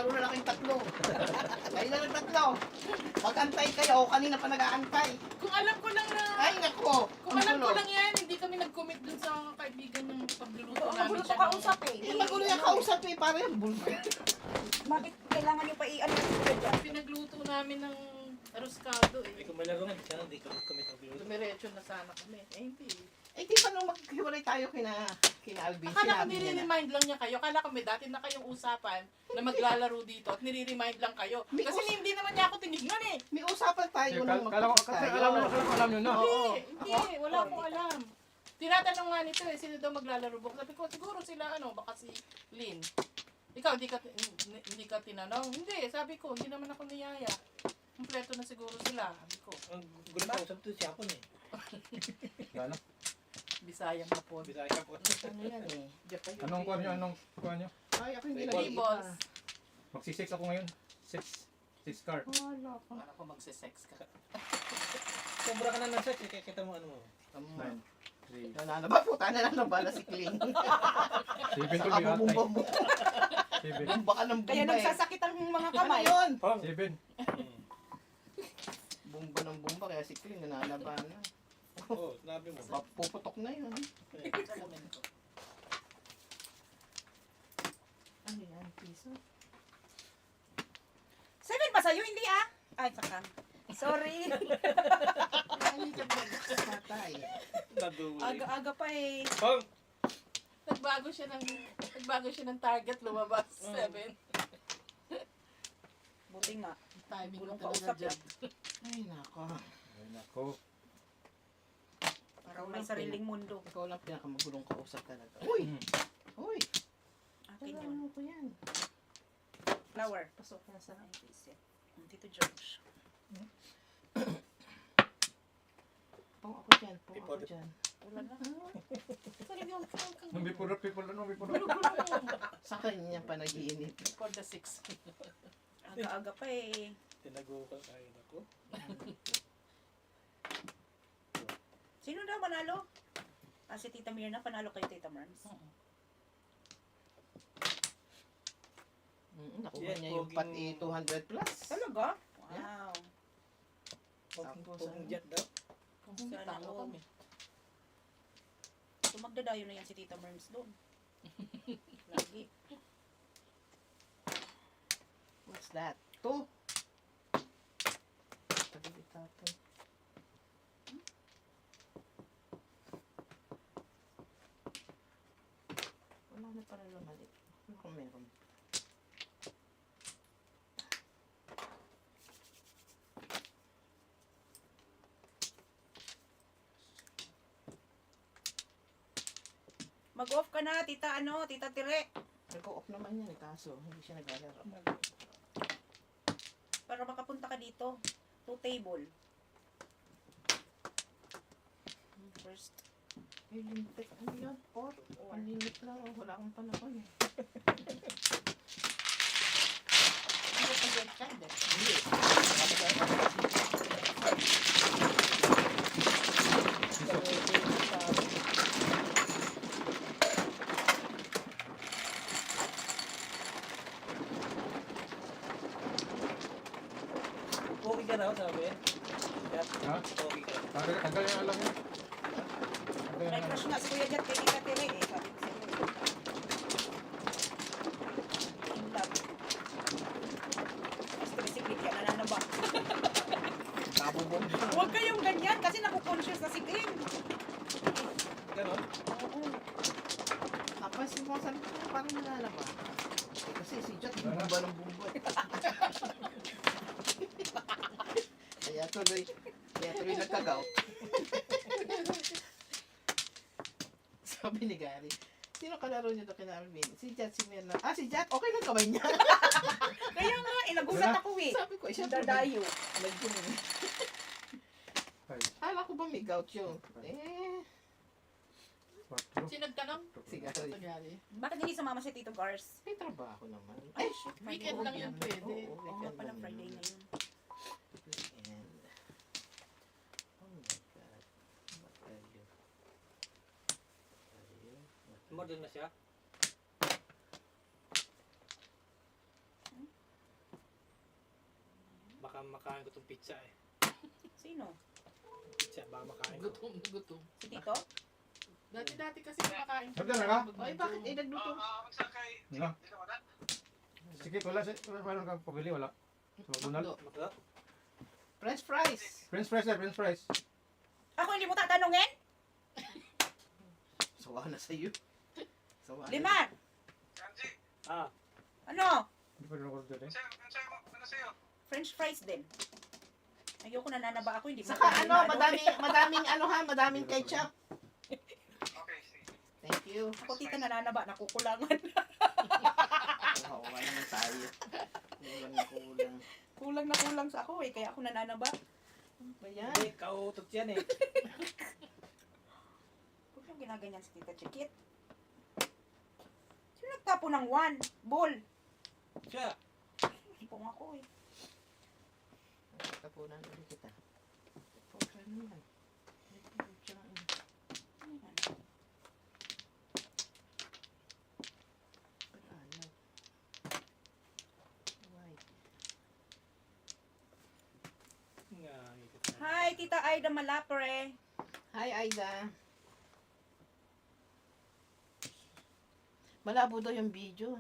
Naglaro na lang kayong tatlo. Kayo na lang tatlo. Mag-antay kayo. Kanina pa nag-aantay. Kung alam ko lang na... Ay, nako. Kung alam ko lang yan, hindi kami nag-commit dun sa kaibigan ng pagluluto Ito, namin magulo siya. to kausap eh. Eh, magulo yung kausap eh. Para yung bulgar. Bakit kailangan nyo pa i-ano yung sila dyan? Pinagluto namin ng arroz caldo eh. Kung may laro nga, sana hindi kami magluto. Dumiretso na sana kami. Eh hindi. Eh, di pa nung maghiwalay tayo kina Alvin. Akala ko Sinabi niya na. nire-remind lang niya kayo. Akala ko may dati na kayong usapan na maglalaro dito at nire-remind lang kayo. May Kasi hindi naman niya ako tinignan eh. May usapan tayo nung Kala ko, kasi alam nyo na. Oo. Hindi, wala akong alam. Tinatanong nga nito eh, sino daw maglalaro bukas. Sabi ko, siguro sila baka si Lynn. Ikaw, hindi ka tinanong? Hindi, sabi ko, hindi naman ako niyaya. Kompleto na siguro sila, sabi ko. Ang gulo pa usap to si Apon eh. Ano? Bisayang hapon. Bisaya ka po. Ano yan eh? Japan. Anong kuha nyo? Anong kuha nyo? Ay, ako hindi Table. Tables. Magsi-6 ako ngayon. 6 card. Wala pa. Para ko magse-sex ka. Sobra ka na ng sex eh. Kita mo ano mo. 9, 3, Nananaba po, nananabala si Kling. 7 to Saka bigat. bumumba 7. Bumba ka ng Kaya bumba eh. nagsasakit ang mga Ano kamay. yun? 7. Bumba ng bumba, kaya si Kling nananaba na. Oo, sinabi mo. Puputok na yun. Salamin ko. Ano yan? Piso? 7 ba sa'yo? Hindi ah. Ay, saka. Sorry. Ay, patay. Naduli. Aga-aga pa eh. Pong! Nagbago siya ng target, lumabas. 7. Buti nga. Timing Gulong ko talaga kausap dyan. Ay, nako. Ay, nako. Para may sariling mundo. Ikaw lang pinakamagulong kausap talaga. Uy! Uy! Akin yun. Ano ko yan? Flower. Pasok na sa... Tito George. Pang ako dyan, pang ako dyan. Wala na. Talagang Nung before, ano, before. Sa kanya pa nag-iinit. for the 6. Aga-aga pa eh. Tinago ka kain ako. Sino daw manalo? Ah, si Tita Mirna. Panalo kayo, Tita Marms. Nakuha Yes, niya yung poging- pati 200 plus. Talaga? Yeah. Wow. Pong jet daw. Kung hindi, Sana talo all. kami. So magdadayo na yan si Tita Marms doon. Lagi. What's that? 2. Pagod itapon. Wala na pala lumalik. Ano kung meron? Mag-off ka na, Tita Tita Tire. Nag-off naman yan eh, kaso hindi siya naglalaro. Para makapunta ka dito. 2 table. First. Ay, limited. Ano yun? 4? Ang limit lang. Oh, wala akong panahon eh. Hindi ko get card eh. Hindi. Pogi ka raw sabi. Jet. Ha? Pogi ka. Tagal yung alam nyo. Tagal May yung crush nga si Kuya Jet kay Tita Tire eh. Sabi ko sa'yo. In love. Stress yan, nananaba. Nabubog. Huwag kayong ganyan kasi naku-conscious na si Glenn. Ganon. Oo. Tapos yung mga sabi ko, parang nalalaba. Eh, kasi si Jot, bumba ng bumba. Kaya tuloy nagka-gout. Sabi ni Gary, sino kalaro niyo to kina Arvin? Si Jat, si Mel. Ah, si Jat, okay lang kamay niya. Kaya nga, nagulat ako eh. Sabi ko, siya Dadayo. Kala ko ba may gout yun? Eh, 4. Sino nagtanong? si Gary. Tagali. Bakit hindi sumama si Tito Gars? May trabaho naman. Ay, shit. Weekend lang yan pwede. Oo, Oo nga weekend pala, lang Friday yun. na yun. Weekend. Oh my God. What are you? What are you? Model na siya. makain ko tong pizza eh. Sino? Pizza, baka makain ko. Gutom na gutom. Si Tito? Dati kasi kumakain Sabi na ka? Ay, bakit nagluto? Ano? Sige, wala kang pabili, wala. McDonald's. Makdo? French fries. French fries na, French fries. Ako hindi mo tatanungin? Sawa na sa'yo. Sawa na. Liman! Ah, Ano? Hindi pa rin ako dyan eh. French fries din. Ayoko nananaba ako, hindi mo Saka tatanungin ano, na madaming ano ha, madaming ketchup. Thank you. Ako tita nananaba, nakukulangan. Kawawa naman tayo. Kulang na kulang. Kulang na kulang sa ako eh, kaya ako nananaba. Ano ba yan? hindi, kautot yan eh. Huwag yung ginaganyan si Tita Chikit. Sino nagtapo ng one? Ball. Siya. Ipong ako eh. Tapunan ulit kita. Okay naman. Ano yan? Ano? White. Nga, ikot na. Hi, Tita Aida Malapre. Hi, Aida. Malabo daw yung video.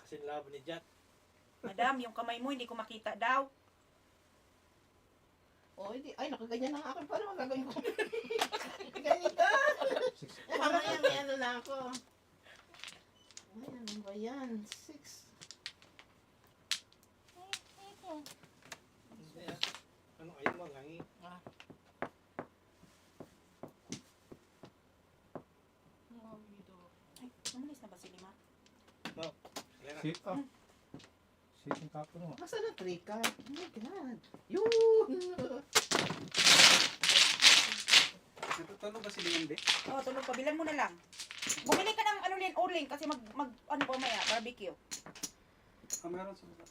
Kasi labo ni Jack. Madam, yung kamay mo hindi ko makita daw. Oh, hindi. Ay, nakaganyan na nga ako. Paano magagawin ko? Ganito. Mamaya may ano na ako. Ay, ano ba yan? 6. Hindi ah. Ano ayaw mo, ngangi. Ay, namalis na ba si Lima? Kaya Si, ah. Si yung kapo no. Masa na trika? Oh my God. Yun! Natutulog ba si Limande? Oh, tulog pa. Bilan mo na lang. Bumili ka ng ano din, uling kasi ano pa maya, barbecue. Ah, meron sa baba.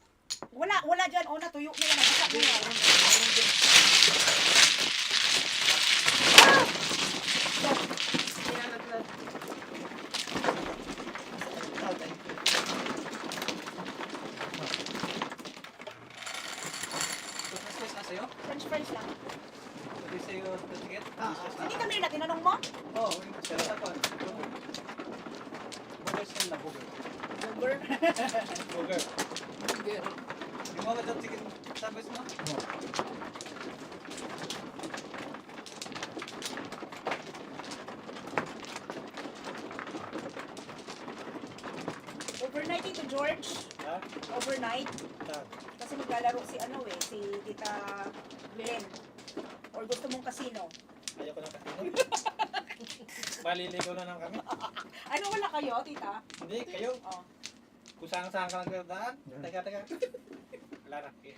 Wala dyan. O, natuyo mo lang. Isa mo yan. Pinalaglag. Oh, thank you. Tapos na sa'yo? French fries lang. Pwede sa'yo sa ticket? Hindi kami na tinanong mo? Oo, sarap ako. Burger siya na burger. Burger. Burger. Burger. Yung mga job ticket service mo? No. Overnight ito, George. Ha? Overnight. Ha? Kasi maglalaro si si Tita Len. Or gusto mong casino. Ayoko na kasino. Maliligo na lang kami. Ano wala kayo, Tita? Hindi, kayo. Oh. Kung saan-saan ka lang daan. Taga. Wala na. Okay.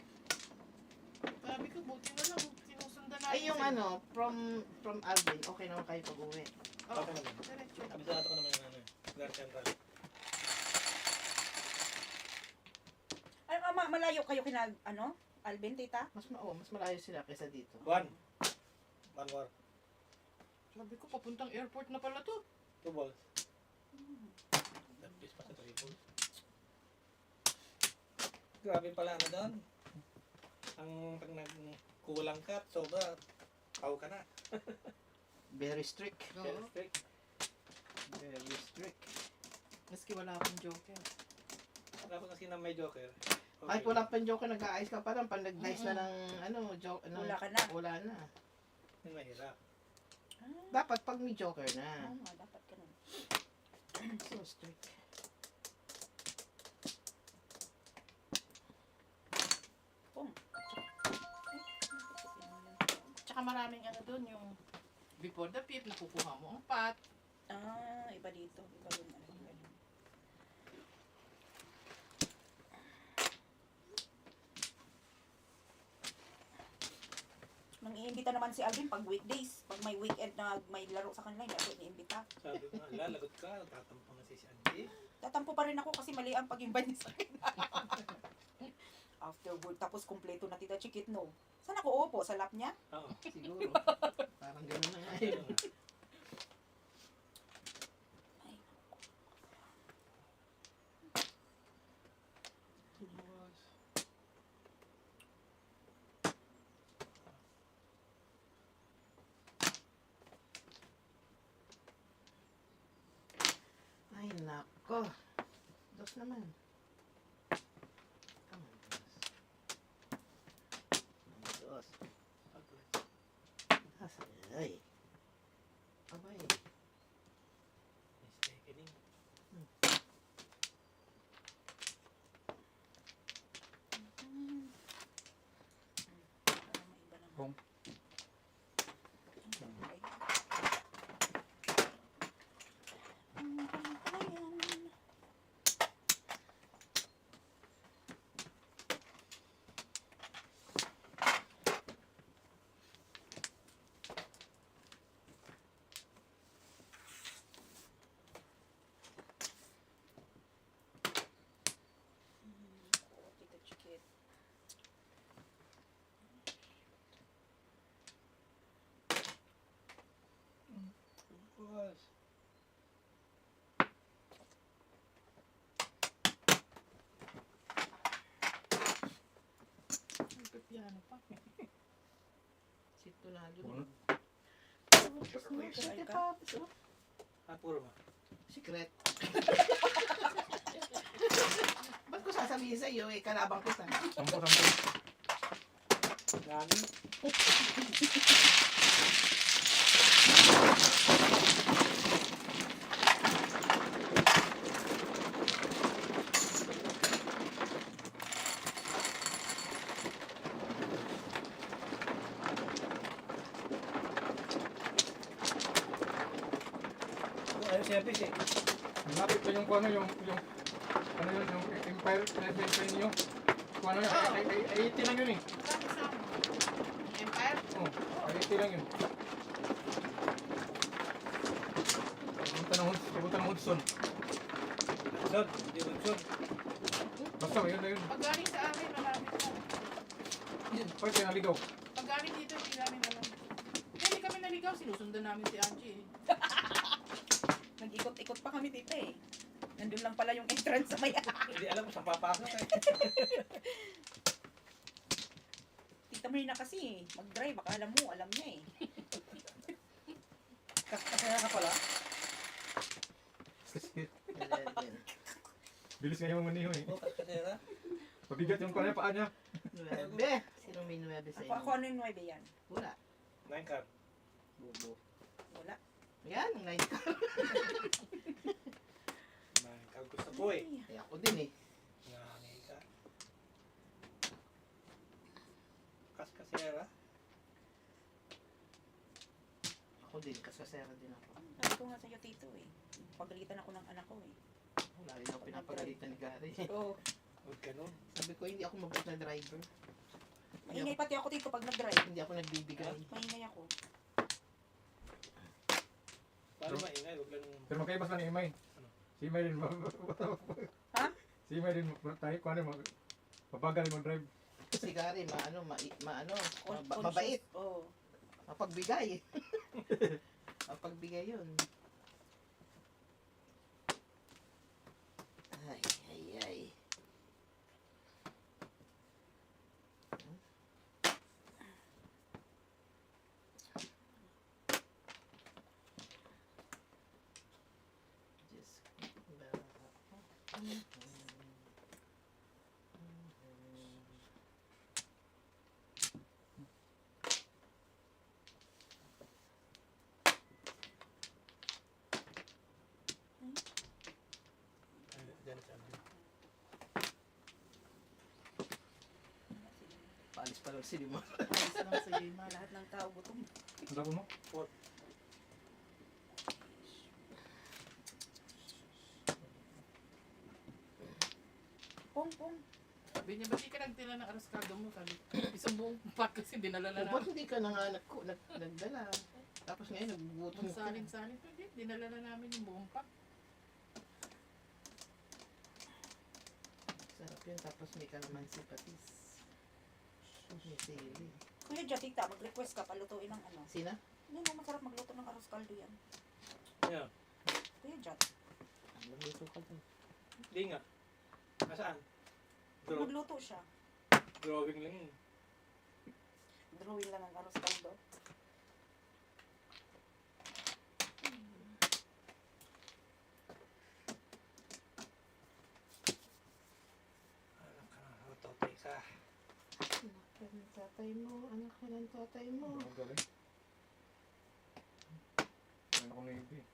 Sabi ko, buti na lang. Sinusundan natin. Ay, yung ano, from Alvin, okay naman kayo pag-uwi. Oo, Okay naman. diretso. Kabisado ko naman yung ano. Lugar central. Ay, malayo kayo kina, Alvin, Tita? Mas malayo sila kaysa dito. One more. Sabi ko, papuntang airport na pala to. 2 balls. That is pa sa 3 balls. Grabe pala na doon. Ang pag nagkulang ka, sobra, pau ka na. Very strict. Very strict. Very strict. Maski wala akong joker. Wala ko kasi na may joker. Okay. Ay, wala pang joker, nag-aayos ka pa lang. Pag nag-dice na ng, joke, Wala ka na. Wala na. Yung mahirap. Dapat pag may joker na. Oo nga, dapat ganun. So strict. Pum. Tsaka maraming ano doon, yung before the pip, nakukuha mo ang pot. Ah, iba dito. Iba yung ano. Nang-iimbita naman si Alvin pag weekdays. Pag may weekend na may laro sa kanila, hindi ako iniimbita. Sabi ko nga, lalagot ka, tatampo na si Sandy. Tatampo pa rin ako kasi mali ang pag-invite niya sa akin. Afterward, tapos kumpleto na Tita Chikit, no? Saan ako upo? Sa lap niya? Oo. Siguro. Parang gano'n na nga eh. Ayun nga. Ay, naman. Come on, Dos. Dos. Ay. Abay. Mistakening. Para maiba naman. Kung Okay. Ayan. Tita Chikit. Was. Piano pa. Si Tunalo. Bunot. Ay, ka. Puro ba? Secret. Ba't ko sasabihin sa iyo eh, kalabang kita. sampo. Gani. Ano siya eh? Malapit pa yung ano yung Empire niyo. Kung ano yun, ay 80 lang yun eh. Empire? Oh, ay 80 lang yun. Pupunta ng Hudson. Son, hindi Hudson. Basta yun na yun. Pag galing sa amin, malapit na. Pwede naligaw. Pag galing dito, hindi namin alam. Hindi kami naligaw, sinusundan namin si Angie. Nag-ikot-ikot pa kami dito eh. Nandun lang pala yung entrance sa maya. Hindi alam kung saan papasok eh. Tita Marina kasi mag-drive. Baka alam mo, alam niya eh. Kasaya ka pala. Bilis nga yung maniho eh. Oo, kasaya. Pabigat yung kanya paa niya. 9. Sino may 9 sa Ako inyo? ano yung 9 yan? Wala. 9 card. Bubo. Wala. Yan, 9 ka. 9 card gusto ko eh. Eh, ako din eh. Nanay ka. Kasera. Ako din, kasasera din ako. Sabi ko nga sa'yo tito eh. Pagalitan ako ng anak ko eh. Wala rin ako pinapagalitan ni Gary. Oo. Huwag ganun. Sabi ko, hindi ako mabait na driver. Maingay pati ako tito pag nag-drive. Hindi ako nagbibigay. Maingay ako. Paano maingay? Huwag lang. Pero magkaibas lang ni Imay. Si Imay din. Ha? Si Imay din. Tayo ko ano. Pabagal mag-drive. Si Gary, Conscious. mabait. Oo. Mapagbigay. Mapagbigay yun. Ay, ay, ay. Diyos ko. Diyan sa amin. Paalis pa lang si Limon. Isa lang sa Jima. Lahat ng tao gutom. Ang sabi mo? Pong, pong. Sabi niya, ba't di ka nagtila ng araskado mo? Sabi, isang buong pot kasi dinala na O, ba't namin. hindi ka na nga nagdala? Tapos ngayon, nagbubuto Ang ka. salin-salin. Hindi, dinala na namin yung buong pot. Sarap yun. Tapos may kalamansi patis. May sili. Kuya Jat, tita, mag-request ka palutuin ng ano. Sina? Hindi mo masarap magluto ng arroz caldo yan. Yeah. Kuya Jat, Magluto ka dun. Hindi nga. Nasaan? magluto siya. Drawing lang yun. Drawing lang ang arroz caldo. tatay mo? Anak ka ng tatay mo? Ang galing. Ano ko Navy?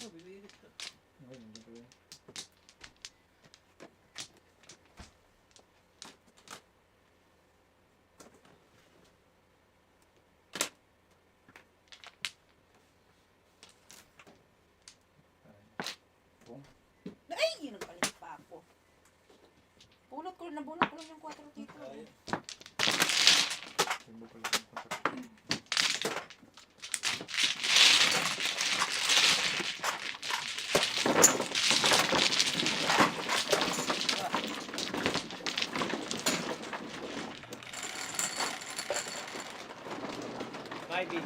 Oh, bibigit ka. Ay, hindi ko yun. Ay, yun nagpalit pa ako. Nabunot ko lang yung 4 dito. Ayun. Hindi ko lang yung kontak. Ivy.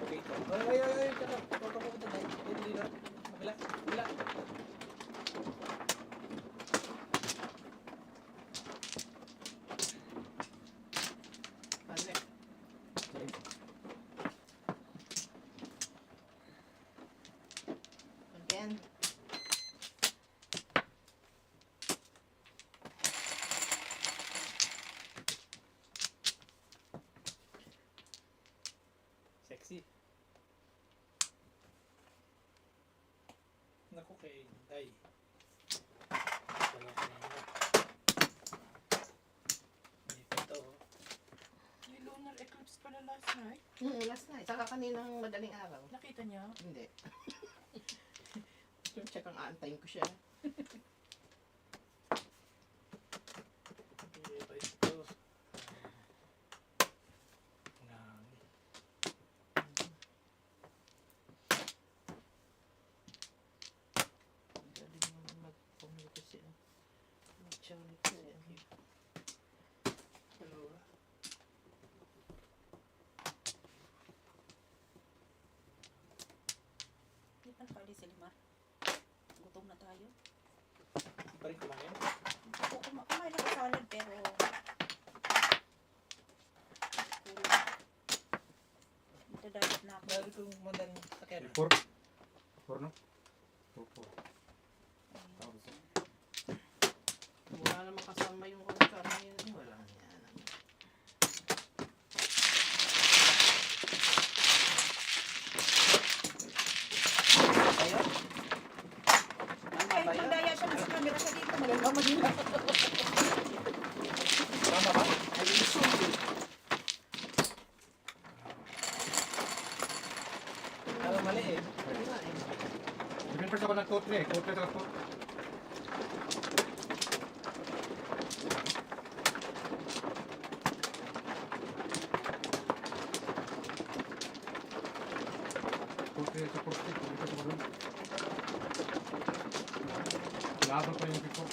Dito. Ay, tara. Toto ko ito. Dito. Kabila. Kabila. Balik. Again. Sexy. Naku kay Day. Wala ka na. Ito. May lunar eclipse pala last night. Last night. Saka kaninang madaling araw. Nakita niya? Hindi. Yung check ang aantayin ko siya. Iba ito. Nangin. Galing naman mag-communicate siya. Mag-channel siya. Dalawa. Hindi pa nakali si Limar. Gutom na tayo. Hindi pa rin kumain. Oo, kumain ako salad pero kulang. Dito na ako. Dahil kong madaling sakyan. 4? 4 no? 4. Tapos Wala naman kasama yung karne yun. Wala yan. Ayun. Tama ba Kahit yun? magdaya siya nasa camera sa dito, malalaman nila. Tama ba? Ayun, sulit. Ano mali eh. Ayun nga eh. Sabihin first ako ng total eh. Total sa total. Total sa total. Total sa total. Laban pa yung piko.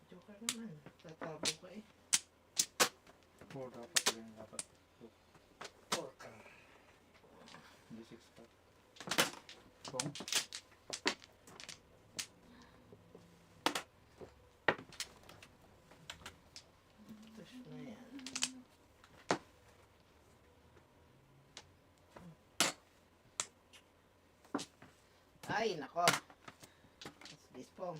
Joker naman. Tatabo ka eh. 4 dapat. Yun dapat. Porka. Hindi 6 pa. Kung? Tush na yan. Ay, nako. What's this po?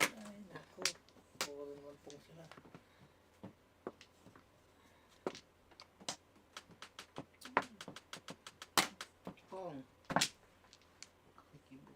Ay, naku. All in one pong sila. Pong. Kakikibo.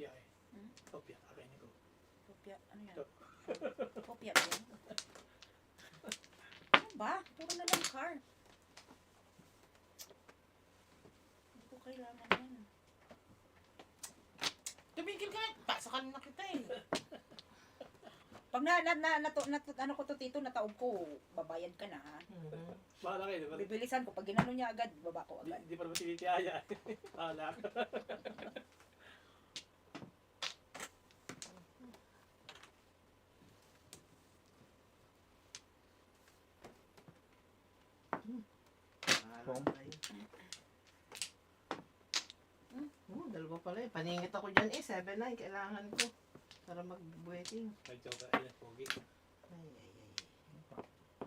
Kopya eh. Hmm? Kopya, akin ko. Kopya, ano yan? Kopya ba yan? Ano ba? Puro na lang car. Hindi ko kailangan yan. Tumigil ka. Pasakan na kita eh. Pag ano ko to tito, nataob ko, babayad ka na ha. Bahala kayo, di ba? Bibilisan ko, pag ginano niya agad, baba ko agad. Di pa naman tinitiyaya. Bahala ka. Pong. Dalawa pala eh. Paningit ako dyan eh. 7-9. Kailangan ko. Para mag-wedding. Nagjoke ka, ilan pogi. Ay, ay, ay.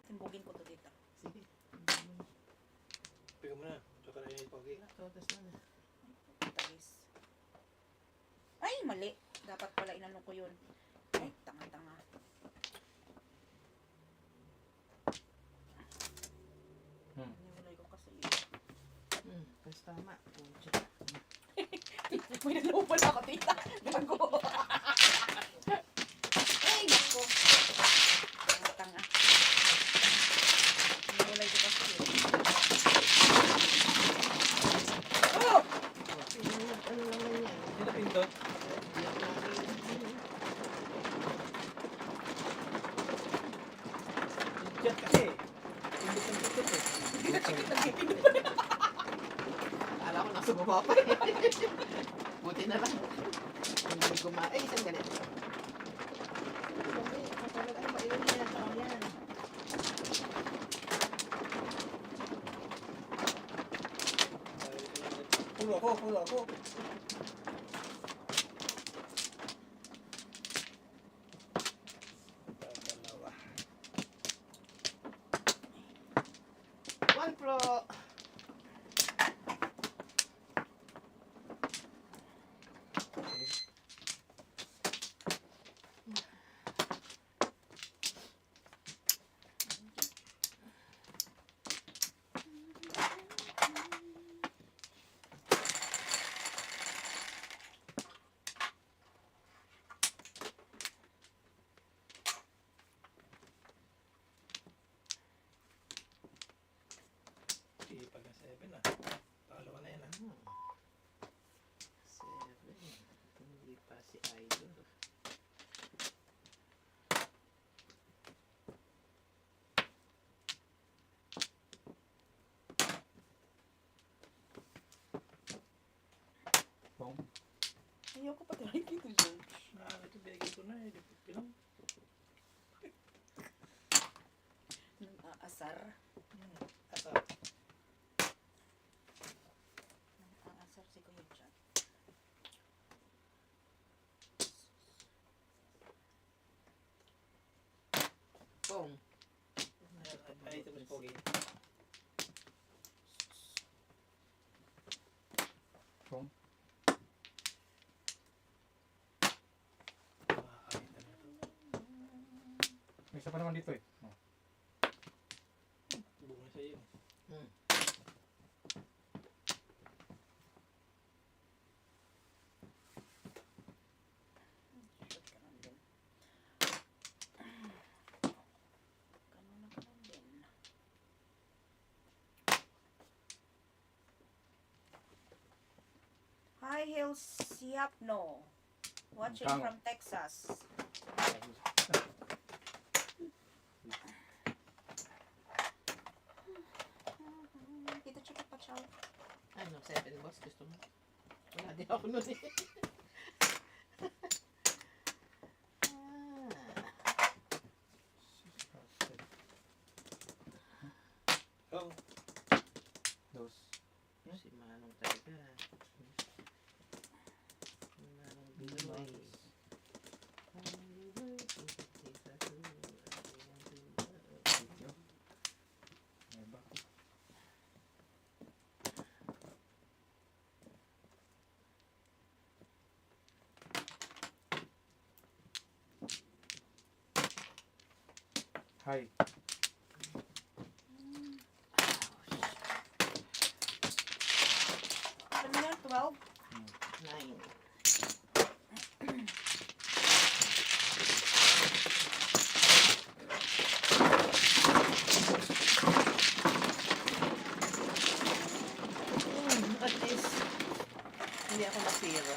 Timbugin ko to dito. Sige. Pika mo na. Joke na ilan pogi. Totas na na. Talis. Ay, mali. Dapat pala inano ko yun. Ay, tanga-tanga. Niwalay ko kasi yun. Mas tama. May naloob pala ako, tita. Gago. Ay, nako. Tanga. Niwalay ko kasi yun. Oh! Ano naman yan? Hindi na pindot. Diyan kasi. Pindot ng pindot eh. Hindi na chikit ang pipindot. Akala ko nasa baba pa eh. Buti na lang. Hindi ko ma... Ay, isang galit. Ay, mailan na yan. Tama yan. Pulo ako. Dalawa. One pro. Sige, pag na 7 na. Pangalawa na yan ah. 7. Hindi pa si Idol. Pong. Ayoko pa tayo dito, George. Ito binigay ko na eh. Pilang. Asar. Asa. Ang asar si Kuya Chan. Pong. Ay, ito mas pogi. Pong. Makakakita na ito. May isa pa naman dito eh. Oh. Bunga sa iyo. Shoot ka lang din. Ganun na ganun din. High Heels Siapno. Watching Kang. from Texas. Kita chika pa chow. Ano, 7 boss? Gusto mo? Wala din ako nun eh. Kung Dos. Si Manong talaga. Si Manong Biloy. Video. May ba? Hi. Ano yan? 12? 9. Hindi ako na-zero.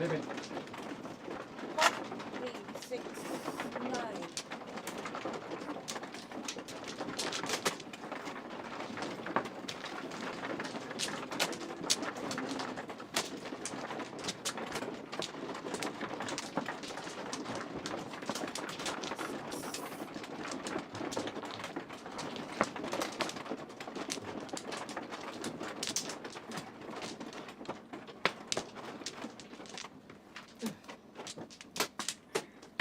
7. 3, 6, 9.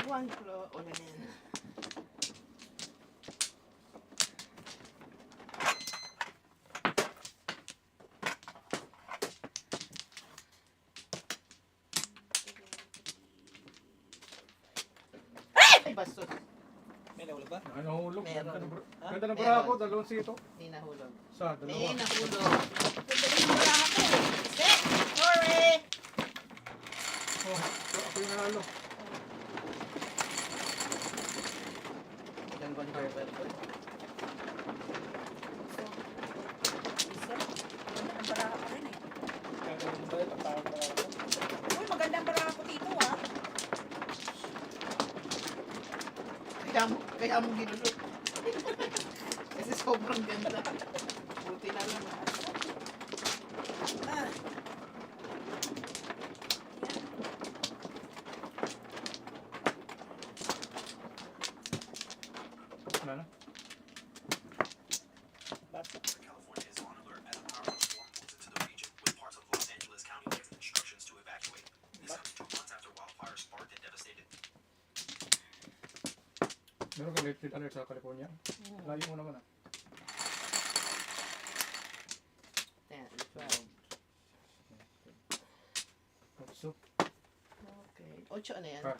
One floor, o ganyan. Ay, bastos. May nahulog ba? Nahulog. Meron. Ganda ng Meron. bra ko, dalawang sito. Hindi nahulog. Sa, dalawa. Nahulog. Pagdaling mo lang ako. Set! Sorry! Oh, ako yung nahalo. Ilang converter ko. So, isa. Ganda ng baraha ko rin eh. Gagawin ba? Pagtawag ba ako? Uy, magandang baraha ko dito ah. Kaya mo ginulot. Kasi sobrang ganda. Buti na lang. Ah. Wala na. California is on alert as a powerful storm moves into the region, with parts of Los Angeles County given instructions to evacuate. This comes 2 months after wildfires sparked and devastated. Meron kang late alert sa California. Layo mo naman ah. 10, 12. So, Okay. 8 ano yan? Ah.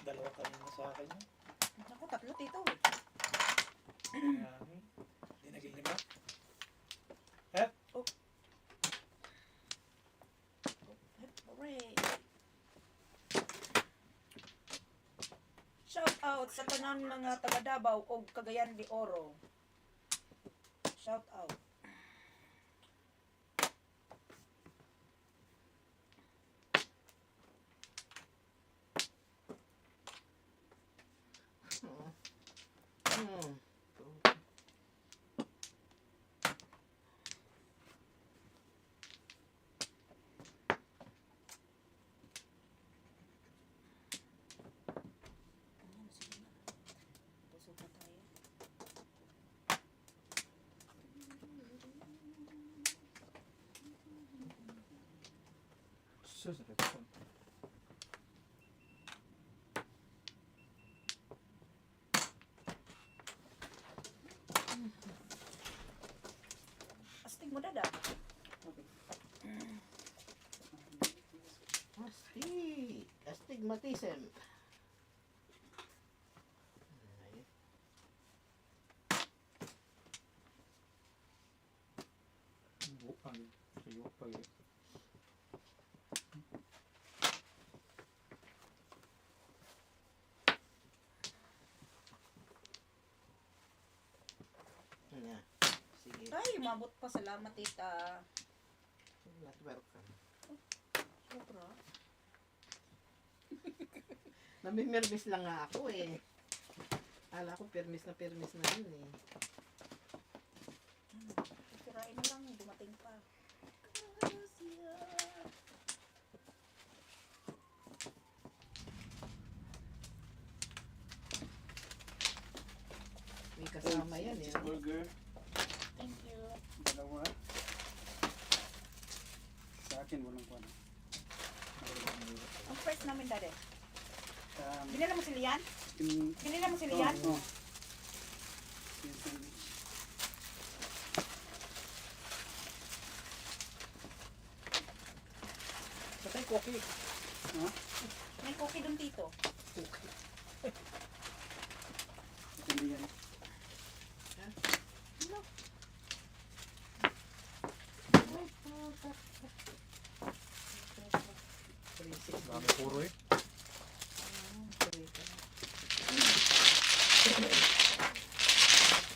Dalawa kanina sa akin. Ako, tatlo dito eh. Marami. Hindi naging 5. Hooray! Shout out sa tanan mga taga Davao o Cagayan de Oro. Shout out. Hmm. Ayan, sige na. Busog na tayo. sus, Astig mo dada. Astigmatism. bukan. Sayo pa eh. Ayan. Sige. Ay, umabot pa. Salamat, tita. Not welcome. Sobra. Namimirmis lang nga ako eh. Akala ko permis na yun eh. Sirain na lang. Dumating pa. May kasama yan eh. Burger, Thank you. dalawa. Sa akin, walang kwan. Ang price namin, dade. Um, Binila mo si Lian? in, Binila mo si Lian? oh. Patay cookie. May cookie dun, tito. Hindi yan. Dami puro eh.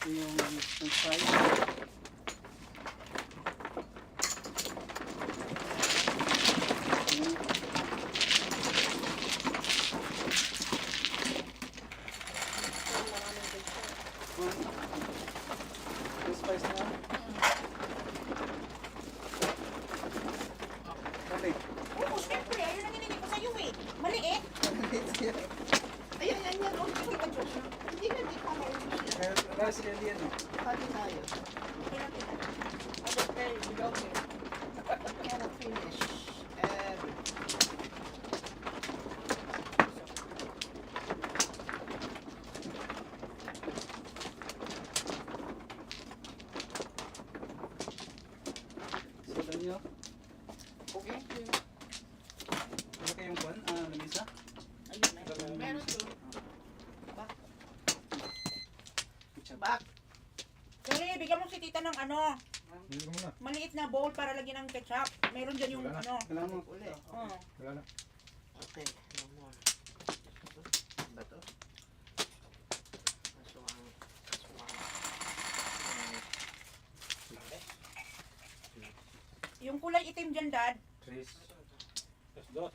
yung spice. Yung spice na. Sabi. Oo, syempre. Ayun ang hinihingi ko sa'yo eh. Maliit. Ayan, yan, yan. Oh, hindi ka Joshua. Hindi ka maubos yan. Kaya last year yan eh. Pati tayo. Okay, bigaw eh. Cannot finish everything. Sudan nyo. Okay. Ano kayong kwan? Lamisa? Ayun na. Meron to. Back. Sorry, bigyan mo si tita ng ano, Hindi ko muna. maliit na bowl para lagyan ng ketchup. Meron dyan yung Wala na. ano. Kailangan mo. Uli. Oh. Wala na. Okay, no more. Ba to? Aswang. Yung kulay itim dyan, Dad. Tris. Tapos dos.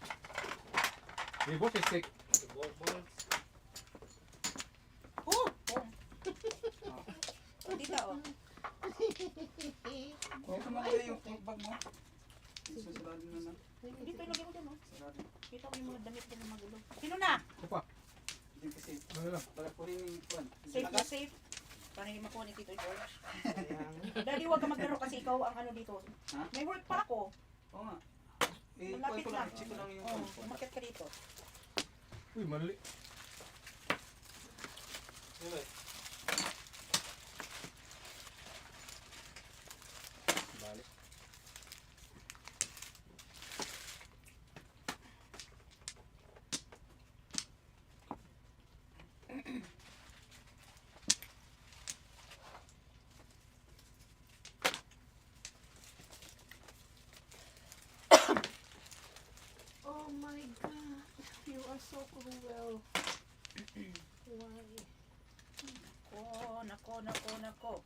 Ribos is sick. Balls. Oh! Oh. Tita, oh. Ito mo kaya yung bag mo. Susuladin na lang. Dito, ilagay mo dyan, oh. Susuladin. Kita ko yung mga damit dyan na magulo. Sino na? Ito pa. Hindi kasi. Ano lang. Para po rin yung kwan. Safe na safe. Para hindi makuha ni Tito George. Ayan. Daddy, huwag ka maglaro kasi ikaw ang ano dito. Ha? May work pa ako. Oo nga. Eh, Malapit ko lang. lang. Check ko lang yung Oh, kwan. umakyat ka dito. Uy, mali. Yun eh. Balik. Oh my God. You are so cruel. Why? Nako.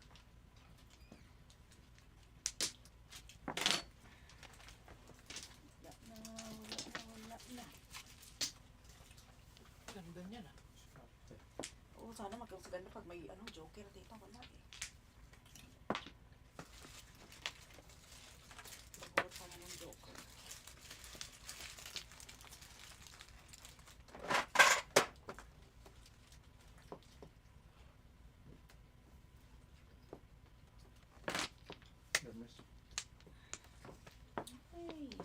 Wala na. Ganda niya na. Oo, sana magkaganda pag may ano, joker dito. Wala eh. Nagbuhat sana ng joker. Hermes. Hey.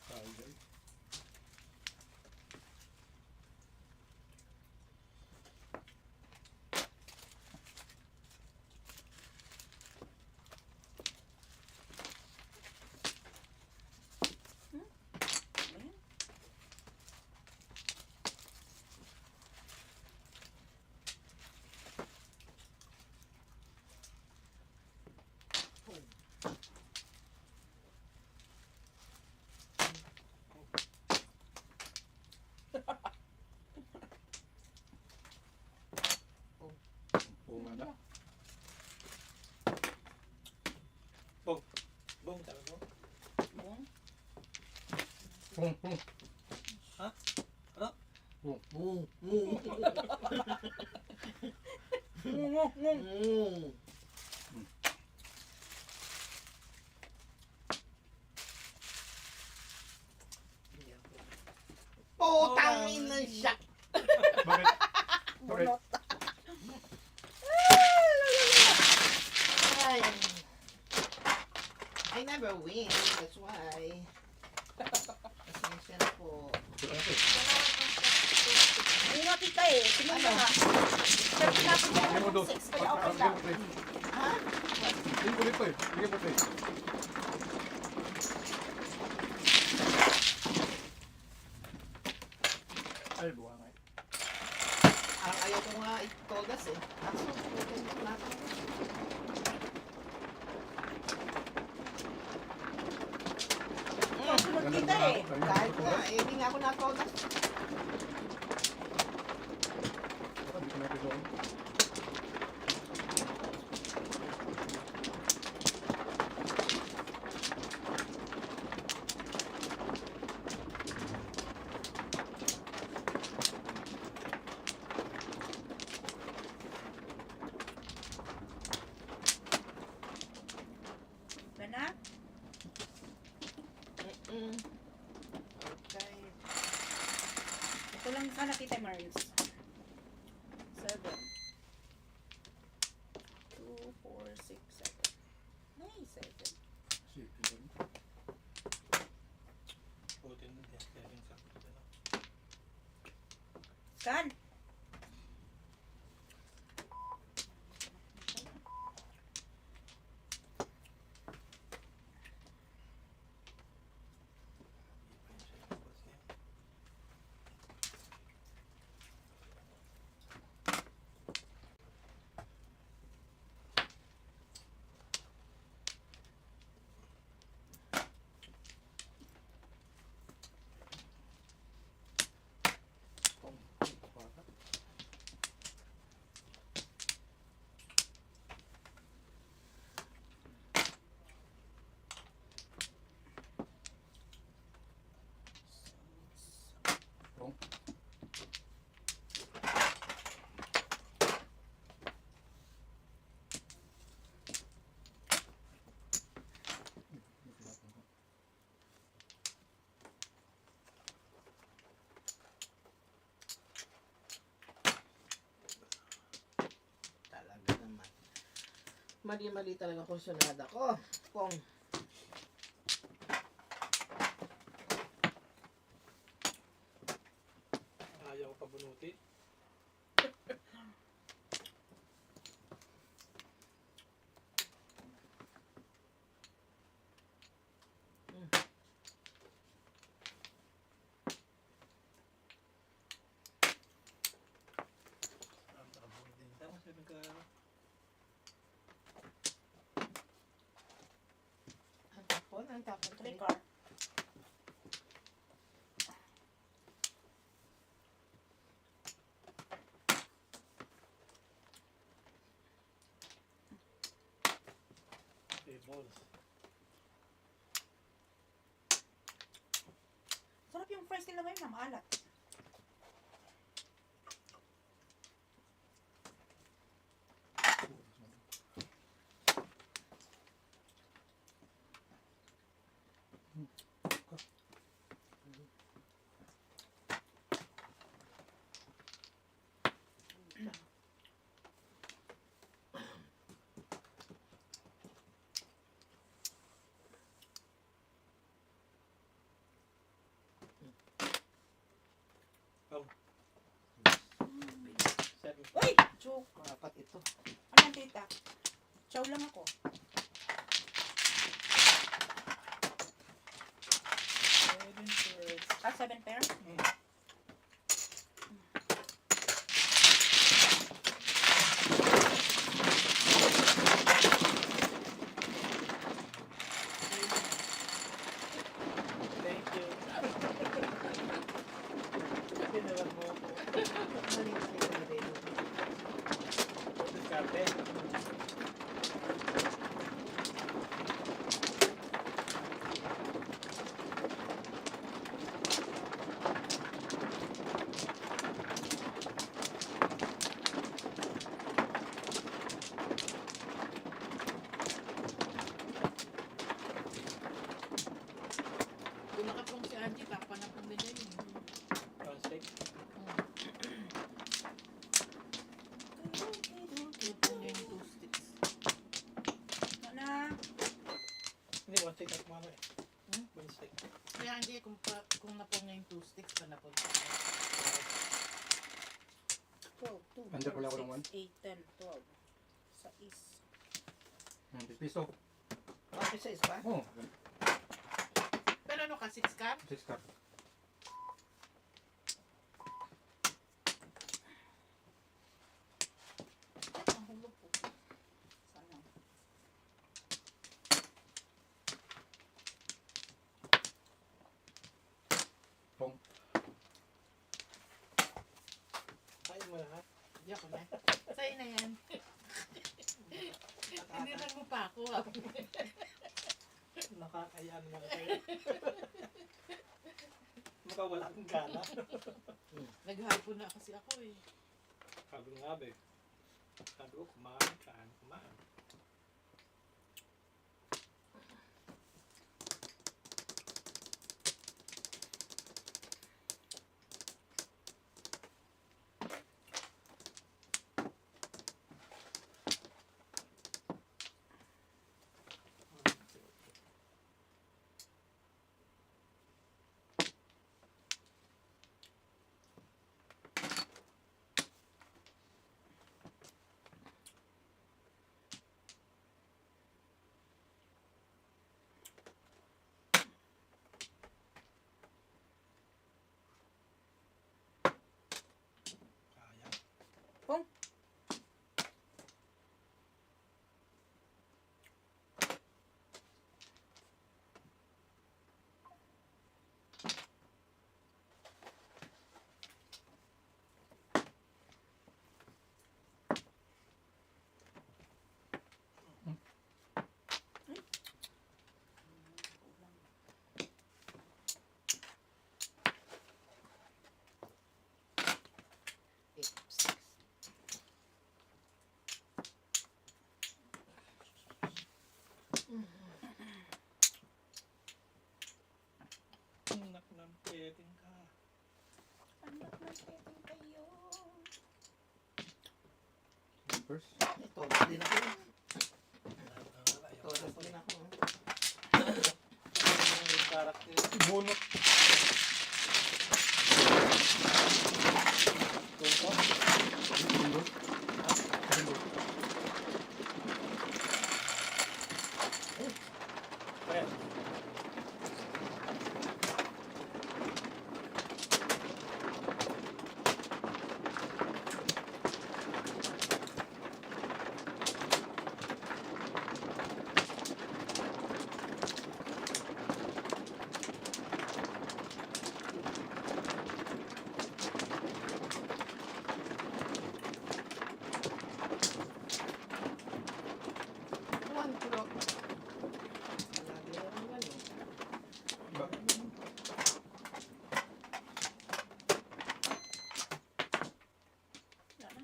Powder. Ayan. Puma na. Boom, tama mo. Bong. Pum, pum. Ha? Ano? Pum. Putang ina siya. Bakit? Bakit? Bunot. Ay. I never win. That's why. Pasensya na po. Ay nga kita eh. Tingnan mo nga. Pero tinapos mo Bigyan mo ako dos. ng 6 kaya okay lang. Ha? Hindi ko dito eh. Bigyan mo ito eh. Ay, buha nga eh. Ayaw ko nga itogas eh. Kaso, putin ko na ako. ako natonas. Hindi ko na ito doon. Gana? Okay. Ito lang sana kita, Mars. 7. 2, 4, 6, 7. Nice, 7. Putin na yan. Kaya yung sakit na. Scan. Talaga naman. Mali-mali talaga kursunada ko. Kung Ayaw ko pabunuti. Tapos sabi ka, ang tapon. 3 car. balls. Sarap yung fries nila ngayon, maalat. Seven. Uy! Joke. Apat ito. Ano yan, tita? Chow lang ako. Seven birds. 7 pair? Thank you. Pinawan mo ako. Mali-mali talaga yun. Diskarte. Kung nakapong si Angie, papanapong din yun. One stick. Napong niya yung 2 sticks. Ano? Hindi, one stick at mama eh. One stick. Kaya hindi, kung napong niya yung 2 sticks, panapong siya. 12, 2, Under pala ako ng 4, 6, 8, 10, 12. Sa is. Piso. Okay, sa isa. Oh, Pero ano ka, 6 ka? 6 cup. Ang hulog po. Sana. Pong. Binigyan ko na. Sa'yo na yan. Hindi na mo pa ako. Nakakayaan mo na kayo. Makawala kang gana. Naghapon na kasi ako eh. Sabi nga ba eh. Sabi ko, kumain ka. Kumain. Sayang. Anak ng peting ka. Anak ng peting kayo. First. Ito, din ako. Ito, din ako. Yung karakter. Bunot. Tunto. Bunot. Pre. One kilo. Lagi lang ano. Wala na.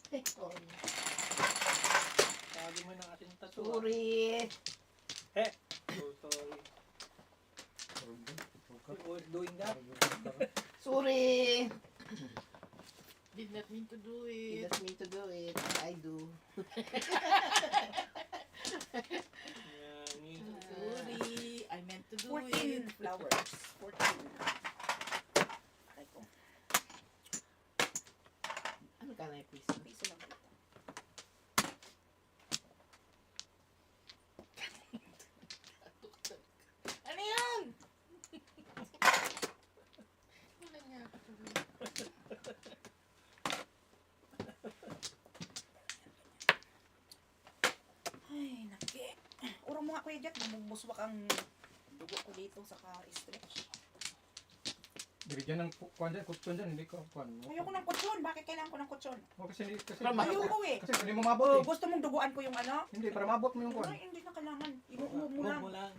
Ito. Sabi mo ng ating tattoo. Sorry. Oh, sorry. You were doing that? Sorry. Did not mean to do He it. doesn't mean to do it. I do. Yeah, me. Sorry. I meant to do 14 it. flowers. 14. Aray ko. Ano ka na yung piso? Piso lang dito. Ano yan? Wala niya ako tuloy. Ay, naki. Urong mo nga kuya Jack, bumubuswak ang dugo ko dito sa ka-stretch. Bigyan ng kuwan dyan, kutsyon dyan, hindi ko kuwan mo. Ayoko ng kutsyon. Bakit kailangan ko ng kutsyon? Oh, kasi Ayoko eh. kasi hindi mo mabot Oh, eh. gusto mong duguan ko yung ano? Hindi, para mabot mo yung kuwan. Ay, hindi na kailangan. I-move mo lang. Huwag mo lang.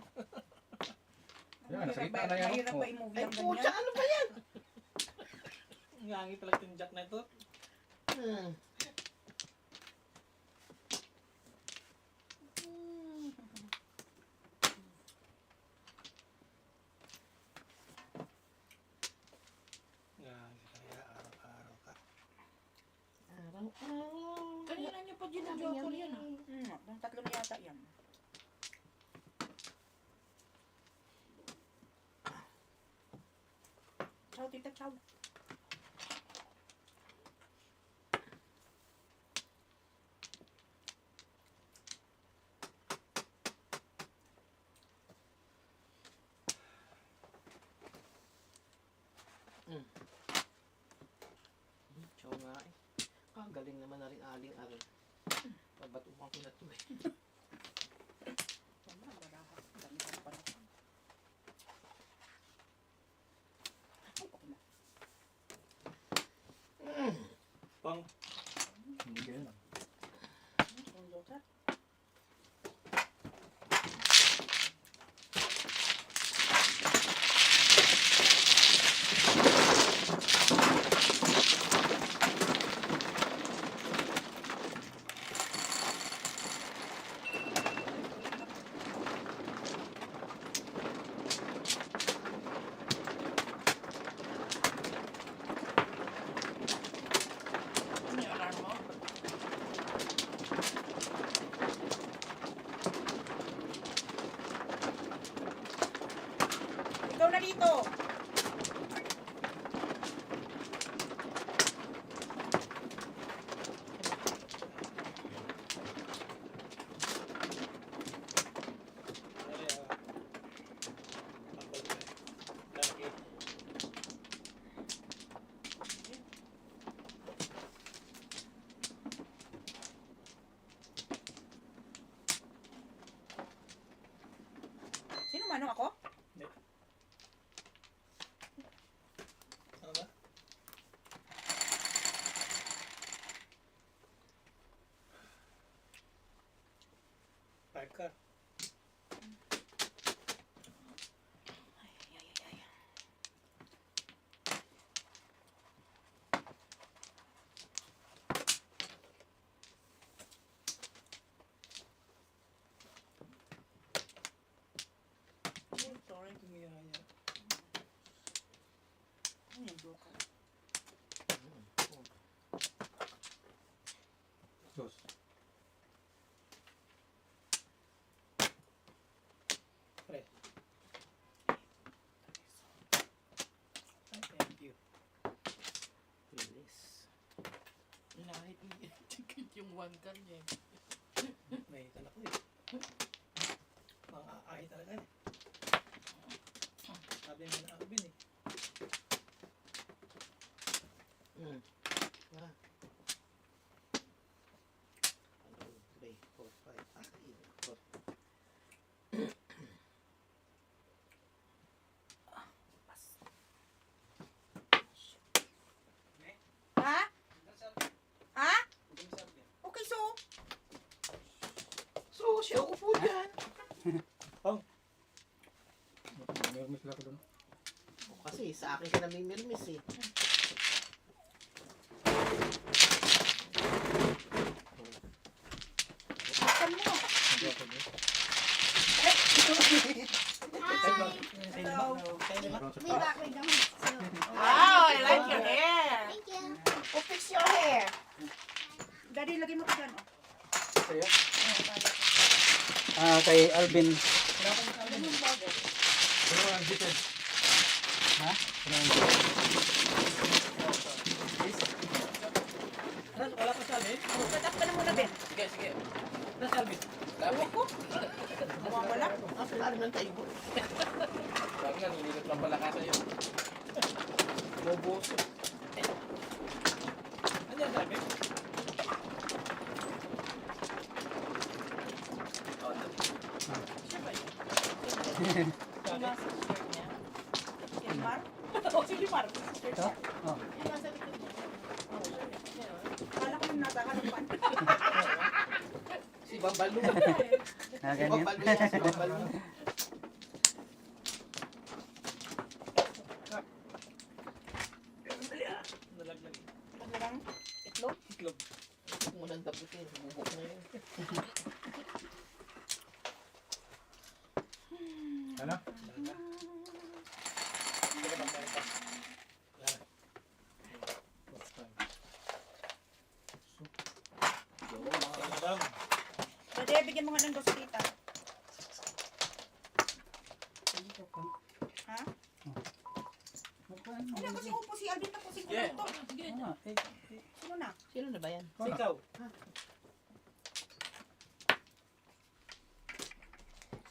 Yan, nasa gitna na yan, oh. Mahirap ba i-move Ay, yung pucha, ganyan? ano ba yan? Ngangi talaga yung jack na ito. Hmm. Ngangi kaya araw-araw ka. Araw-araw. Kanina niyo pa ginagawa yan ah. Yung tatlo na yata yan. Ciao, tita, ciao. Chow nga eh. Kagaling naman na rin aling aral. Pabatukan ko na to eh. Tama, baraha. Dami ka pa na. Bang. Hindi ganyan. Ano yung alarm mo? Ikaw na dito. Sino mano ako? Ano ba? Park ka. Sorry. Tumiyaya. Ano yung broken? Sus. Pre. Ay, thank you. Release. Lahit niya. Yung one car niya. May anak ko eh. Mga aay talaga eh. Sabi mo na Alvin eh. Mm. Ah. 1, 2, 3, 4, 5. Ah, yun. Ha? Ha? Okay, so? So, siya upo dyan. Meron sila ko doon. Kasi sa akin ka namimirmis eh. Saan mo? Hello. Wow, I like your hair. Who fix your hair? Daddy, lagay mo ko dyan. Oh. Sa'yo? Kay Alvin. Ano ang detail? Ha? Ano ang detail? Wala pa sabi? Tatak ka na muna, Ben. Sige, sige. Nasabi. Ewan ko. Mawawala. Nasa lalim ng table. Sabi nga, nililip lang pala ka sa'yo. Boboso. Ano yan sabi? Siya ba yun? Sabi? Yung nasa shirt niya. Mar? O, si Limar. Ito? Oh. Yung nasa likod niya. Oo, meron. Kala ko nung nasa harapan. Si Babalu. Si Ganyan. Babalu yan, si Babalu. Nalaglag eh. Ano lang? Itlog? Itlog. Huwag mo nang daputin. Bubok na yun. Ano? Talaga. Sige, pagkain pa. Wala na. Okay, madam. Daddy, bigyan mo nga ng dos tita. Ha? Ano kasi upo si Alvin tapusin ko Yeah. na ito. Sige. Sino na? Sino na ba yan? Ikaw.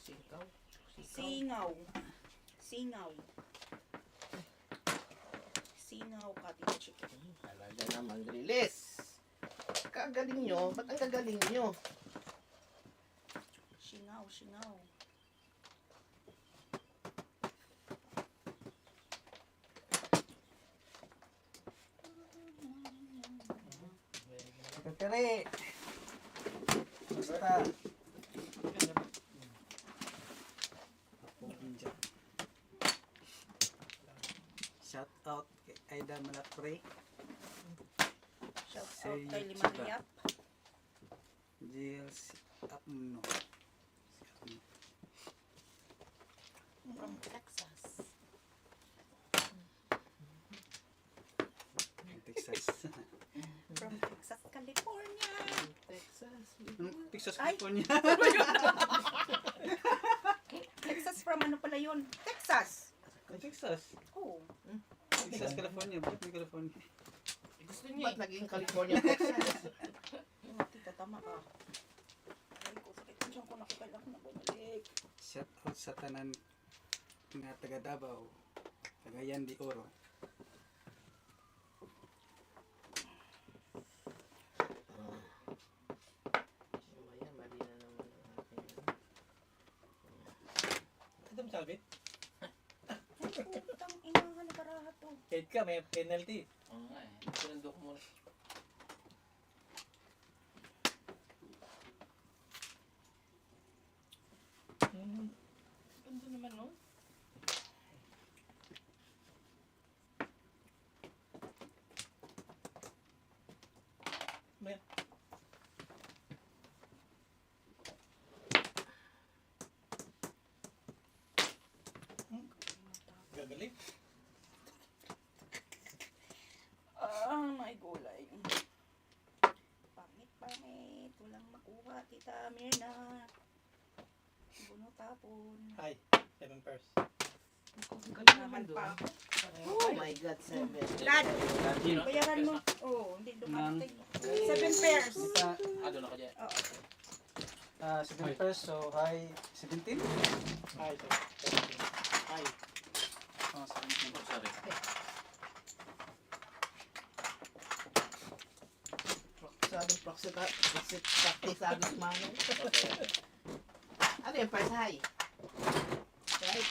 Sikaw. Singaw. Singaw. Singaw cottage chicken. Talaga naman, release. Kagaling nyo. Ba't ang gagaling nyo? Singaw, singaw. Tere. Basta. Shout out kay Aida Malapre. Shout out Say kay you, Limang Chiba. Yap. Jill Apno. From Texas. Texas. From Texas, California. Texas. Texas, Ay. California. Texas from ano pala yun? Texas. Texas. Oh. Texas, California. Bakit may California? Gusto niya Ba't naging California, Texas? Yung tita, tama ka. Ay ko, sakit ko siyang kung nakakailang na bumalik. Shout out sa tanan nga taga Davao. Cagayan de Oro. Ayan, mali na naman ang aking... Ito mo sabit? Putang inahan na karahat to. Kahit ka, may penalty. Oo nga eh. Sinundok mo. Ganda naman no? May, gagaling. Ah, may gulay. Pamit. Walang makuha, Tita Mirna. Buno tapon. Hi, 7 pairs. Galing Naman naman doon. pa ako. Oh my God, 7. Dad, Sino? bayaran mo. Oh, hindi dumating. 7 pairs. Ita, Doon ako dyan. Oo. 7 pairs, so high 17? Hi, sir. Hi. Oh, 17. Sorry. Sabing practice agos mano. Ano yung first high? Right?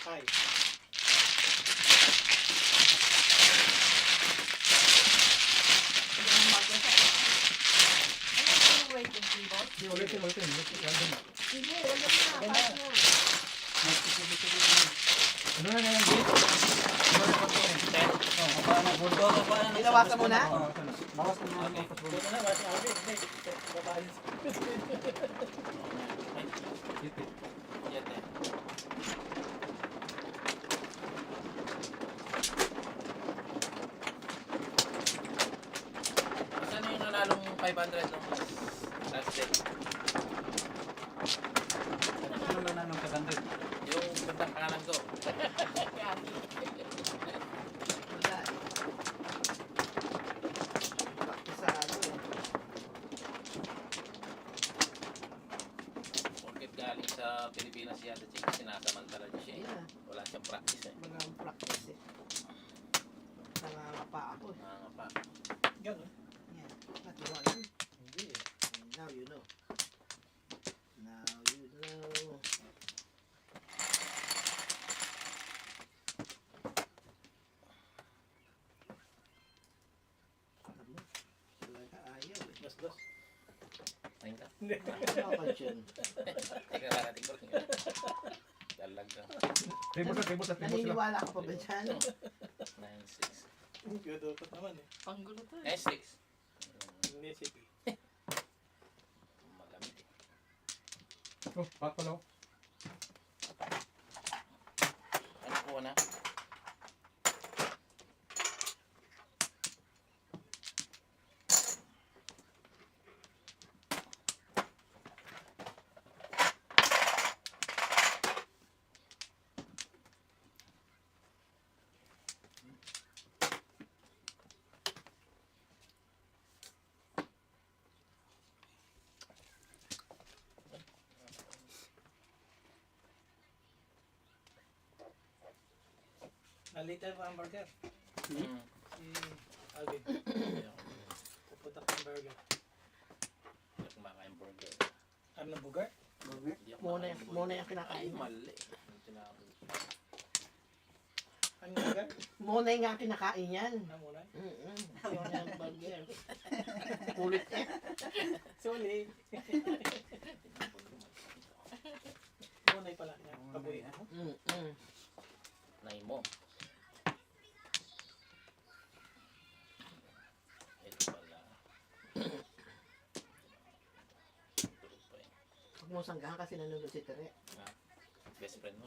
Hi. Ano yung rating keyboard? Ulitin. Sige, wala na. Pass na. Ano na ngayon, Jay? Ano na pagkain? Oh, paano? Bulldog, paano? Binawasan mo na? Oh, bawas na Okay. Buto na, wala si Alvin. Hindi, babahin. Yan eh. Saan yung nanalong 500 nung last day? Ano na nung 500? Yung puntang kanan ko. Wala eh. Practice sa ano eh. Porkit galing sa Pilipinas yata, chick, sinasamantala niya siya. eh. Yeah. Wala siyang practice eh. Walang practice eh. Nangangapa ako eh. Mga pa. Gano'n. Yan. At you want Hindi eh. Now you know. Now you know. Alam mo, talaga ayaw eh. Dos. Ayun ka. Hindi. Ano ka dyan? Teka, karating ko rin. Dalag ka. Table sa. Naniniwala ka pa ba dyan? 9-6. Gudukot naman eh. Panggulo to eh. 6. Hindi city. Malamit eh. Oh, pat pala. Ano ko na? Nalita pa ang burger. Hmm. Si Alvin. Puputak ng burger. Hindi ako kumakain burger. Ano na burger? Hindi ako Muna, kumakain burger. muna yung Ay, kinakain. mali. Yung tinapos. Ano burger? Muna yung nga kinakain yan. Ano muna? Yung burger. ulit niya. Sorry. Bunay pala niya. Paborito mo. Nay mo. Ito pala. Tulog pa eh. Huwag mo sanggahan kasi nanonood si Tere. Best friend mo.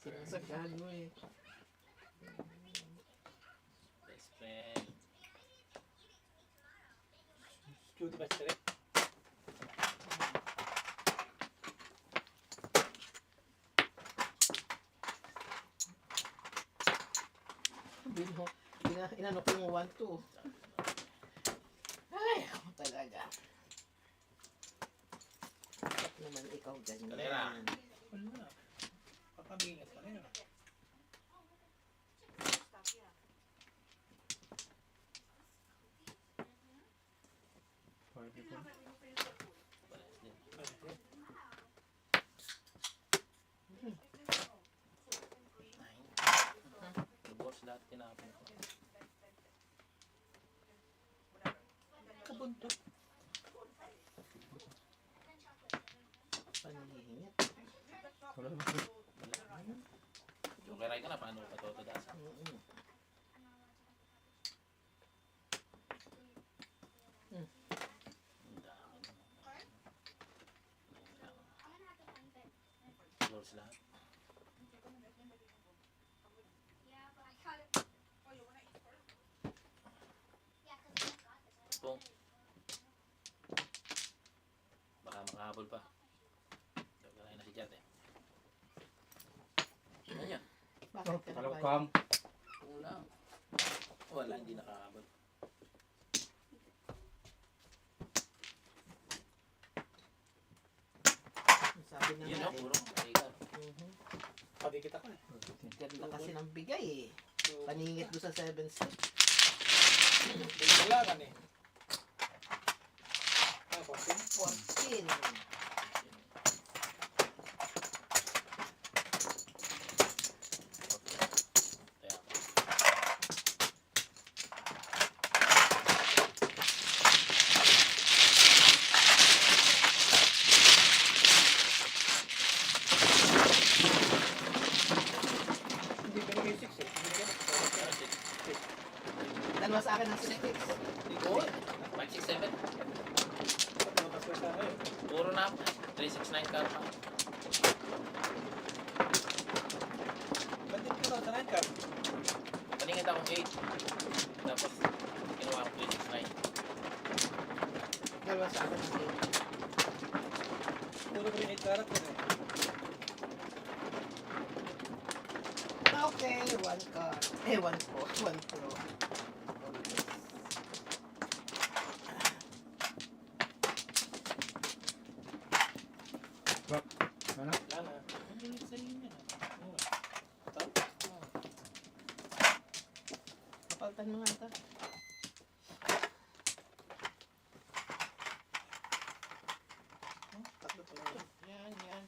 Sinasanggahan mo eh. Best friend. Cutie ba siya? Bino, inano ko yung 1-2. Ay, ako talaga. Bakit naman ikaw ganyan? Kalera. Wala. Papabigat pa rin. Pwede po. Parehas din. Lubos lahat tinapon ko. Kabuntot. Panihingit. Wala naman po. Yung kay ka na, paano ka patotadasan? Ang dami naman. Lubos lahat. Pong. Baka makahabol pa. Wala na si Jat eh. Ano yan? Bakit ka Kala ko na kam. Wala. Wala, hindi nakahabol. Sabi na Yun nga o, eh. puro. Ikaw. Pati kita ko eh. Ganda kasi ng bigay eh. Paningit doon sa 7 step. Kailangan eh. Ah, 14. 14. Kaya Hindi binigay 6 eh. Binigay Dalawa sa akin ng 6. Good. 567. Lumabas ko sa ngayon. Puro na. 369 ka pa. Ba't din ko sa 9 card? Paningit akong 8. Tapos, kinuha ko 369. Dalawa sa akin ng Puro ko rin 8 karat yun eh. 8. Okay, 1 card. Eh, 1 pro. 1 pro. Ano? Wala na. Hindi sa inyo na. Kapaltan mo nga ito. Tatlo pa lang. Yan, yan.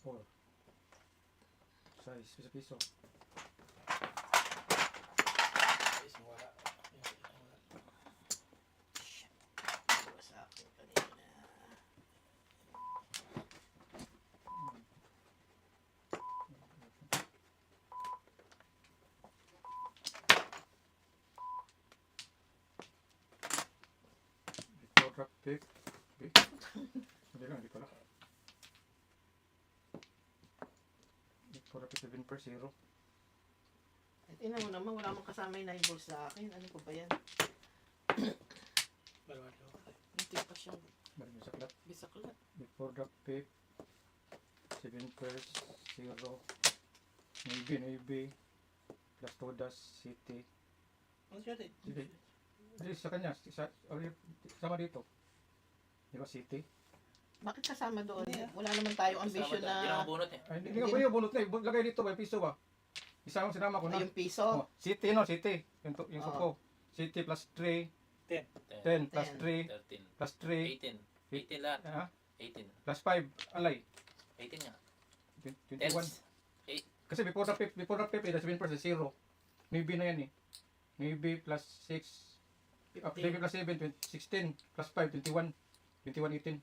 Four. Size, piso-piso. Is wala. Dalawa sa akin kanina. Before drop pick. Pick. Hindi lang, hindi pala. Before drop pick 7 per 0. At ina mo naman, wala mong kasama yung 9 balls sa akin. Ano ko ba yan? Balwalo. Hindi pa siyang Balik mo sa clock. bisaklat. Before drop pick 7 per 0. Maybe. Plus Todas, City. Ano siya din? Hindi sa kanya, sama dito. Di ba City? Bakit kasama doon? Hindi, Wala naman tayong ambisyon Hindi na na mabunot eh. Ay, hindi nga ba yung bunot na eh. Lagay dito ba, piso ba? Sinama ko na. yung piso. Oh, city no, city. Yung Oo. suko. City plus 3, 10, 10 plus 3, 13, plus 3, 18. 18 lahat. ah, 18. plus 5, alay. 18 nga. 21. Tens. Kasi before the 50, the 7% zero. Maybe na yan eh. Maybe plus 6, maybe plus 7, 16, plus 5, 21. 21, 18.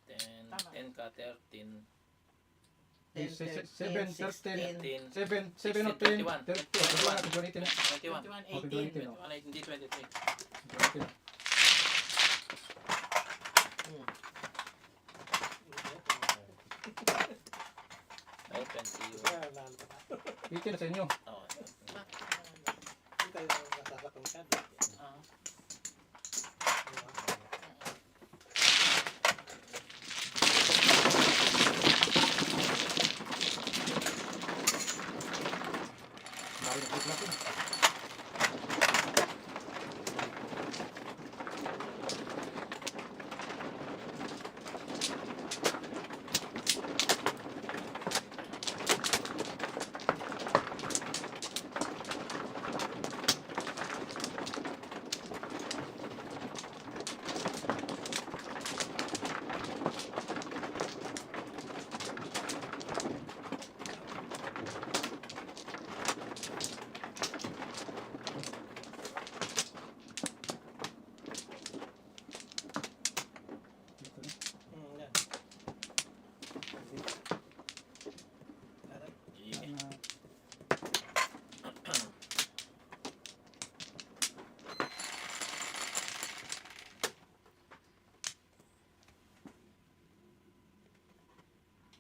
10, Tama. 10 ka, 13. 10, 7, 13, 13. 7 or 10, 21. 21, 18 na. 21. 21, 18. 21, hindi 23. 18 na. Ay, 21. 18 na sa inyo. Oo. Hindi tayo nasasakong ka. Ah. Dahil na click natin. Yan.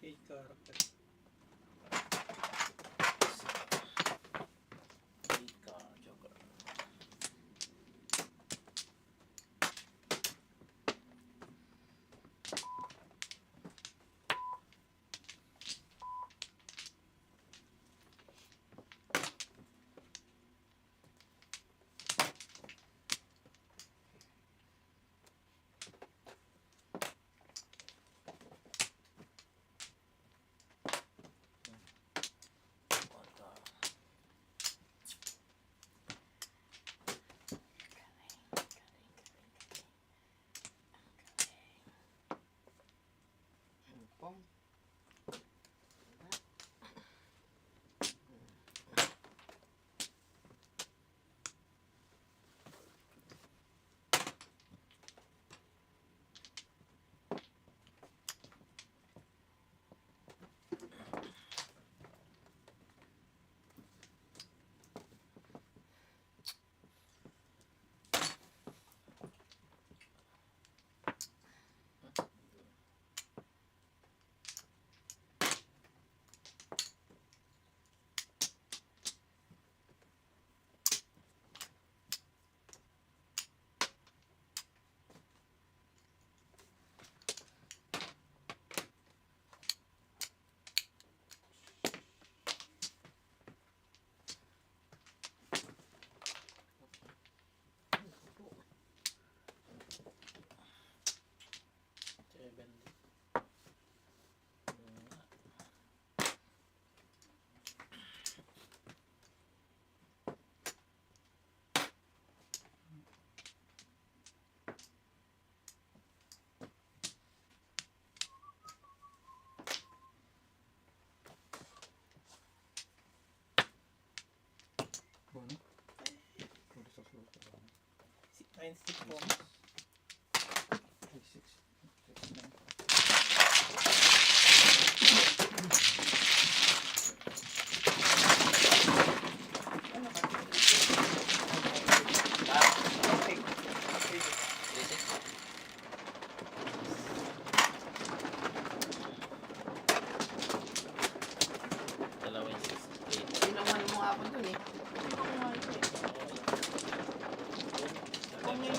Eight character. 8 ka, Joker. Bueno. 964. 8. Ginawan mo nga ako dun eh. Kung may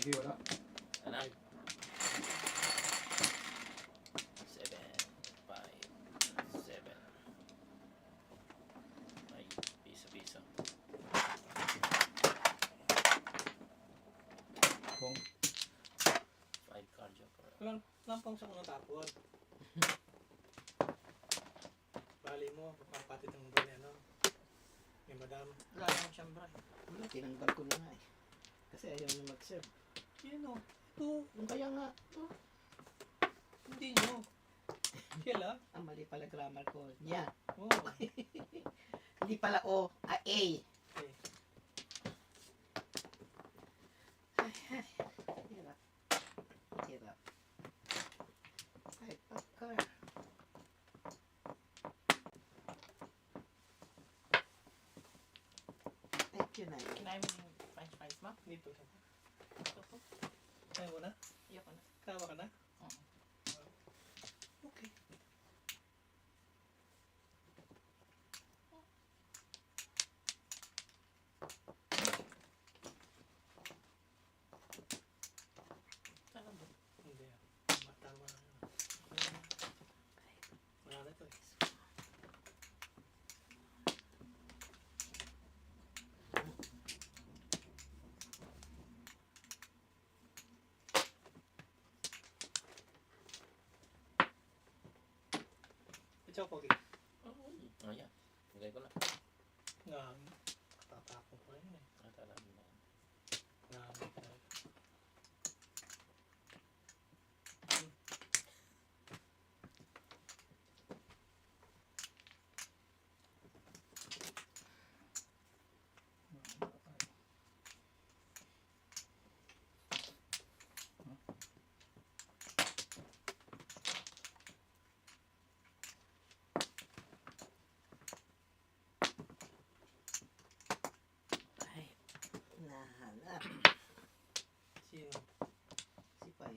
Sige, wala. Ano? 7, 5, 7. Ay, piso. Kung 5 card joker. Lampang sa unang tapon. Bali mo, papatit ng bali ano. May madam. Wala naman siyang bra. Wala, tinanggal ko na nga eh. Kasi ayaw niya mag-serve. Yan o. Ito. Yung kaya nga, Hindi nyo. Sila. mali pala grammar ko. Nya. Oo. Hindi pala O, A. Okay. Hirap. Hirap. Ay, pakar. Thank you, Nay. Kinain mo yung french fries mo? Dito. Ito po. Kaya mo na? Iyo ko na. Tawa ka na? Oo. Okay. Saan ba? Hindi. Tama na. Wala na ito eh. Ito pogi. Oh, yan. Bigay ko na. Nga. Tatapon ko rin eh. Natala mo na. Nga. Ay, nahanap. Sino? Si Pai.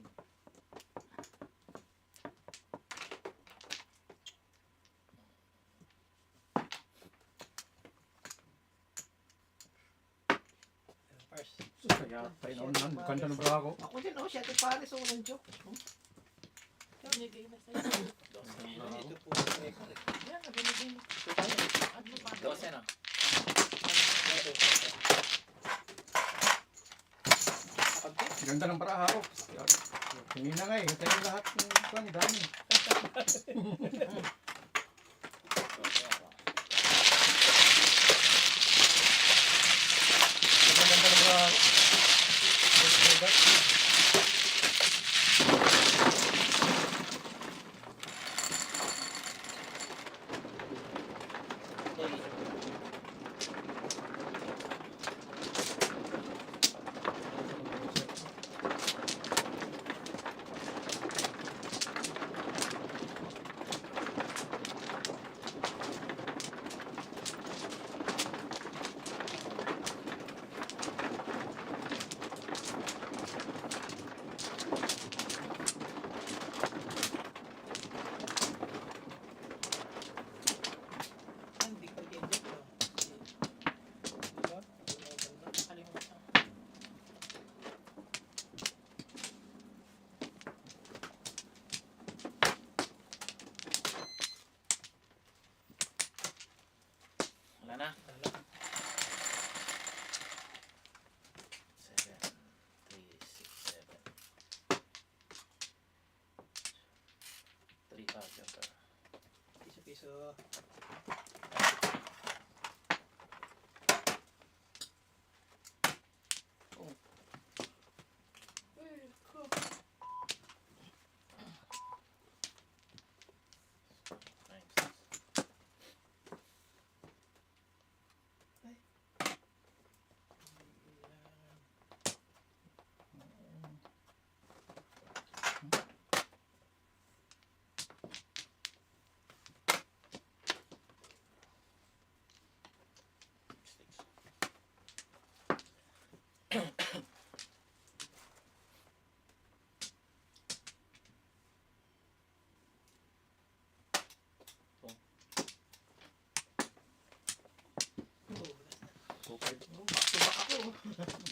First. kaya tayo na ganda ng bra ko. Ako din, oh, siya ito pares, oh, walang joke. Binigay na sa'yo. Ito po. Yan, binigay mo. Ano ba? 12 na. Ganda ng bra ko. Hindi na nga eh. Tayo lahat ng kwan, dami. Ganda ng bra ko. Hindi ko din dito. Diba? Nakalimutan. Wala na. 7, 3, 6, 7. 3 card joker. Piso-piso. Thanks. Oh, back to back ako.